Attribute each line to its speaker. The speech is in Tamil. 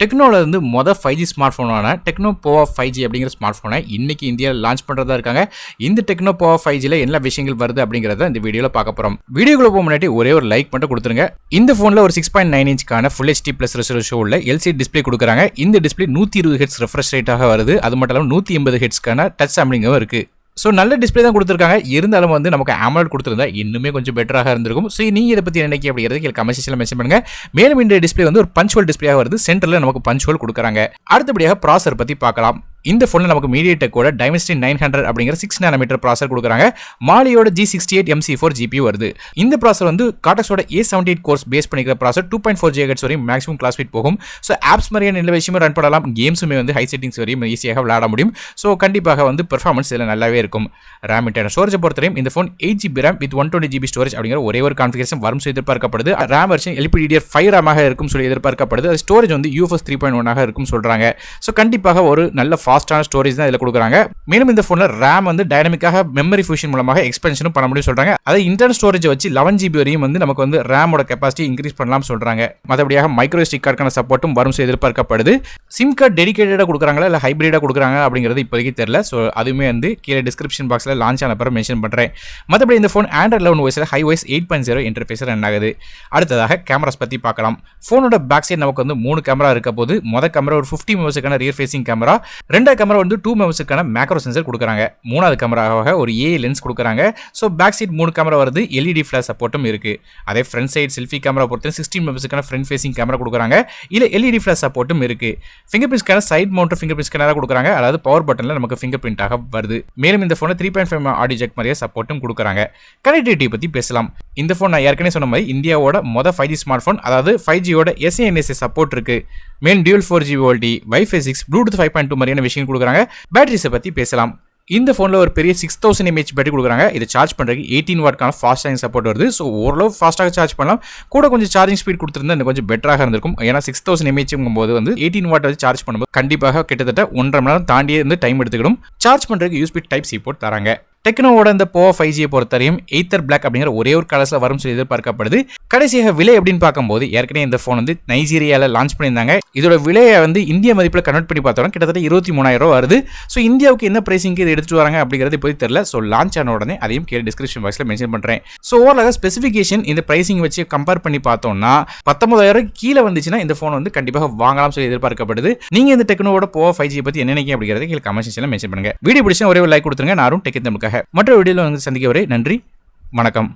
Speaker 1: டெக்னோல இருந்து மொத 5G ஸ்மார்ட் ஃபோனான டெக்னோ போவா 5G அப்படிங்கிற ஸ்மார்ட் ஃபோனை இன்னைக்கு இந்தியாவில் லான்ச் பண்றதா இருக்காங்க. இந்த டெக்னோ போவா 5Gல என்ன விஷயங்கள் வருது அப்படிங்கறத இந்த வீடியோல பார்க்க போறோம். வீடியோக்குள்ள போக முன்னாடி ஒரே ஒரு லைக் மட்டும் கொடுத்துருங்க. இந்த போன்ல ஒரு 6.9 இன்ச்க்கான ஃபுல் HD பிளஸ் ரெசல்யூஷன் உள்ள LCD டிஸ்ப்ளே கொடுக்குறாங்க. இந்த டிஸ்ப்ளே 120 Hz ரெஃப்ரெஷ் ரேட்டாக வருது. அது மட்டும் இல்லாம 180 Hzக்கான டச் சாம்பிளிங்கும் இருக்கு. ஸோ நல்ல டிஸ்பிளே தான் கொடுத்துருக்காங்க. இருந்தாலும் வந்து நமக்கு AMOLED கொடுத்துருந்தா இன்னுமே கொஞ்சம் பெட்டராக இருந்திருக்கும். ஸோ நீங்கள் இதை பற்றி நினைக்க அப்படிங்கிறது கீழே கமெண்ட் செக்ஷனில் மென்ஷன் பண்ணுங்க. மேலும் இந்த டிஸ்பிளே வந்து ஒரு பஞ்ச் ஹோல் டிஸ்பிளேயாக வருது. சென்டரில் நமக்கு பஞ்ச் ஹோல் கொடுக்குறாங்க. அடுத்தபடியாக ப்ராசர் பற்றி பார்க்கலாம். இந்த ஃபோனில் நமக்கு மீடியாடெக்கோட டைமென்சிட்டி 900 அப்படிங்கிற 6 nm ப்ராசர் கொடுக்குறாங்க. மாலியோட G68 MC4 GPU வருது. இந்த ப்ராசர் வந்து காட்டக்ஸோட A78 கோர்ஸ் பேஸ் பண்ணிக்கிற ப்ராசர் 2.4 GHz வரையும் மேக்ஸிமம் கிளாக் ஸ்பீட் போகும். ஸோ ஆப்ஸ் மாதிரியான நல்ல விஷயமே ரன் பண்ணலாம். கேம்ஸுமே வந்து ஹை செட்டிங்ஸ் வரையும் ஈஸியாக விளையாட முடியும். ஸோ கண்டிப்பாக வந்து பெர்ஃபார்மன்ஸ் இதில் நல்லாவே இருக்கும். RAM இன்டர்னல் ஸ்டோரேஜ் பொறுத்தவரையும் இந்த phone 8GB RAM with 120GB storage அப்படிங்கிற ஒரே ஒரு கான்ஃபிகரேஷன் வரும் எதிர்பார்க்கப்படுது. RAM வெர்ஷன் LPDDR5 RAM ஆக இருக்கும் சொல்லி எதிர்பார்க்கப்படுது. அது ஸ்டோரேஜ் வந்து UFS 3.1 ஆக இருக்கும் சொல்றாங்க. ஸோ கண்டிப்பாக ஒரு நல்ல ஃபாஸ்டான ஸ்டோரேஜ் தான் இதில் கொடுக்குறாங்க. மேலும் இந்த ஃபோனில் RAM வந்து டைனமிக்காக மெமரி ஃபியூஷன் மூலமாக எக்ஸ்பென்ஷனும் பண்ண முடியும் சொல்றாங்க. அதை இன்டர்னல் ஸ்டோரேஜ் வச்சு 11GB வரையும் வந்து நமக்கு வந்து RAMோட கெப்பாசிட்டி இன்க்ரீஸ் பண்ணலாம் சொல்றாங்க. மற்றபடியாக மைக்ரோ SD கார்டுக்கான சப்போர்ட்டும் வரும் எதிர்பார்க்கப்படுது. சிம் கார்டு டெடிகேட்டடாக கொடுக்குறாங்களா இல்லை ஹைப்ரிடாக கொடுக்குறாங்க அப்படிங்கிறது இப்போதைக்கு தெரியல. ஸோ அதுவுமே வந்து கீழே டிஸ்கிரிப்ஷன் பாக்ஸில் லான்ச் ஆன பிறகு மென்ஷன் பண்ணுறேன். மற்றபடி இந்த phone Android 11 OS HiOS 8.0 interface run ஆகுது. அடுத்ததாக கேமராஸ் பற்றி பார்க்கலாம். ஃபோனோட பேக் சைடு நமக்கு வந்து 3 கேமரா இருக்க போது. மொதல் கேமரா ஒரு 50 மெகாபிக்சலுக்கான ரியர் ஃபேசிங் கேமரா, ரெண்டாவது கேமரா வந்து 2 மெகாபிக்சலுக்கான மேக்ரோ சென்சர் கொடுக்குறாங்க. மூணாவது கேமராவாக ஒரு AA லென்ஸ் கொடுக்குறாங்க. ஸோ பேக் சைடு 3 கேமரா வருது. LED ஃபிளாஷ் சப்போர்ட்டும் இருக்கு. அதே ஃப்ரண்ட் சைடு செல்ஃபி கேமரா பொறுத்த 16 மெகாபிக்சலுக்கான ஃப்ரண்ட் ஃபேசிங் கேமரா கொடுக்குறாங்க. இல்லை LED ஃபிளாஷ் சப்போர்ட்டும் இருக்கு. ஃபிங்கர் பிரிண்ட்ஸ்க்கான சைட் மவுண்ட் ஃபிங்கர் பிரிண்ட் ஸ்கேனரா கொடுக்குறாங்க. அதாவது பவர் பட்டன்ல நமக்கு ஃபிங்கர் பிரிண்டாக வருது. மேலும் இந்த ஃபோனை 3.5 ஆடியோ ஜாக் மாதிரியே சப்போர்ட்டும் கொடுக்குறாங்க. கனெக்டிவிட்டி பத்தி பேசலாம். இந்த ஃபோன் நான் ஏற்கனவே சொன்ன மாதிரி இந்தியாவோட மொத 5G ஸ்மார்ட் ஃபோன். அதாவது 5Gயோட SA/NSA சப்போர்ட் இருக்கு. மேலும் dual 4G VoLTE, Wi-Fi 6, Bluetooth 5.2 மாதிரியான விஷயம் கொடுக்குறாங்க. பேட்டரிஸை பத்தி பேசலாம். இந்த ஃபோனில் ஒரு பெரிய 6000 mAh பேட்டரி கொடுக்குறாங்க. இதை சார்ஜ் பண்ணுறதுக்கு 18 வாட்க்கான ஃபாஸ்ட் சார்ஜிங் சப்போர்ட் வருது. ஸோ ஓரளவு ஃபாஸ்ட்டாக சார்ஜ் பண்ணலாம். கூட கொஞ்சம் சார்ஜிங் ஸ்பீட் கொடுத்துருந்தா இன்னும் கொஞ்சம் பெட்டராக இருந்திருக்கும். ஏன்னா 6000 mAh போது வந்து 18 வாட் வச்சு சார்ஜ் பண்ணும்போது கண்டிப்பாக கிட்டத்தட்ட 1.5 மணி நேரம் தாண்டியே இருந்து டைம் எடுத்துக்கிடும். சார்ஜ் பண்ணுறதுக்கு USB Type-C போர்ட் தராங்க. டெக்னோவோட இந்த போவா 5G பொறுத்தவரையும் எய்த்தர் பிளாக் அப்படிங்கிற ஒரே ஒரு கலர்ஸ்ல வரும் சொல்லி எதிர்பார்க்கப்படுது. கடைசியாக விலை அப்படின்னு பார்க்கும்போது ஏற்கனவே இந்த ஃபோன் வந்து நைஜீரியாவில் லான்ச் பண்ணியிருந்தாங்க. இதோட விலையை வந்து இந்திய மதிப்பில் கன்வெர்ட் பண்ணி பார்த்தோம்னா கிட்டத்தட்ட 23,000 ரூபா வருது. ஸோ இந்தியாவுக்கு என்ன பிரைசிங்க்கு இதை எடுத்துட்டு வராங்க அப்படிங்கிறது இப்போது தெரியல. ஸோ லான்ச் ஆன உடனே அதையும் கீழே டிஸ்கிரிப்ஷன் பாக்ஸில் மென்ஷன் பண்ணுறேன். ஸோ ஓவராக ஸ்பெசிஃபிகேஷன் இந்த பிரைசிங் வச்சு கம்பேர் பண்ணி பார்த்தோம்னா 19,000 கீழே வந்துச்சுன்னா இந்த ஃபோன் வந்து கண்டிப்பாக வாங்கலாம் சொல்லி எதிர்பார்க்கப்படுது. நீங்கள் இந்த டெக்னோவோட போவா 5G பற்றி என்ன நினைக்கிறீங்க அப்படிங்கிறது கீழே கமெண்ட் செக்ஷனில் மென்ஷன் பண்ணுங்க. வீடியோ பிடிச்சா ஒரே ஒரு லைக் கொடுத்துருங்க. நானும் டெக் தமிழுக்காக மற்ற வீடியோவில் வந்து சந்திக்க வரை நன்றி, வணக்கம்.